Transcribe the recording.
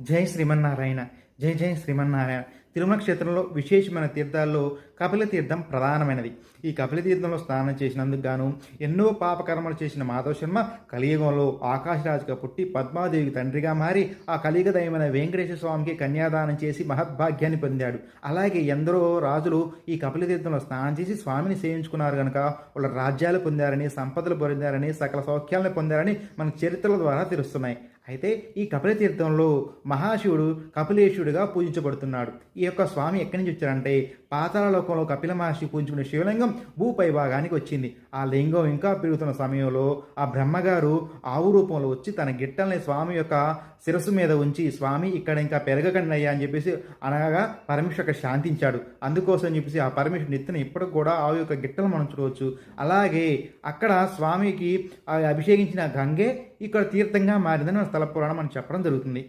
జై శ్రీమన్నారాయణ. జై జై శ్రీమన్నారాయణ. తిరుమల క్షేత్రంలో విశేషమైన తీర్థాల్లో కపిలతీర్థం ప్రధానమైనది. ఈ కపిలతీర్థంలో స్నానం చేసినందుకు గాను ఎన్నో పాపకర్మలు చేసిన మాధవ శర్మ కలియుగంలో ఆకాశరాజుగా పుట్టి పద్మాదేవికి తండ్రిగా మారి ఆ కలియుగ దైవమైన వెంకటేశ్వర స్వామికి కన్యాదానం చేసి మహద్భాగ్యాన్ని పొందాడు. అలాగే ఎందరో రాజులు ఈ కపిలతీర్థంలో స్నానం చేసి స్వామిని సేవించుకున్నారు కనుక వాళ్ళ రాజ్యాలు పొందారని, సంపదలు పొందారని, సకల సౌఖ్యాలను పొందారని మన చరిత్రల ద్వారా తెలుస్తున్నాయి. అయితే ఈ కపిలతీర్థంలో మహాశివుడు కపిలేశుడిగా పూజించబడుతున్నాడు. ఈ యొక్క స్వామి ఎక్కడి నుంచి వచ్చారంటే పాతాళలోకంలో కపిల మహర్షి పూజించుకునే శివలింగం భూపై భాగానికి వచ్చింది. ఆ లింగం ఇంకా పెరుగుతున్న సమయంలో ఆ బ్రహ్మగారు ఆవు రూపంలో వచ్చి తన గిట్టల్ని స్వామి యొక్క శిరస్సు మీద ఉంచి, స్వామి ఇక్కడ ఇంకా పెరగకండి అయ్యా అని చెప్పేసి అనగా పరమేశ్వరు అక్కడ శాంతించాడు. అందుకోసం చెప్పేసి ఆ పరమేశ్వరుని ఎత్తున ఇప్పటికి కూడా ఆవు యొక్క గిట్టలు మనం చూడవచ్చు. అలాగే అక్కడ స్వామికి అభిషేకించిన గంగే ఇక్కడ తీర్థంగా మారిందని మన స్థల పురాణం మనం చెప్పడం జరుగుతుంది.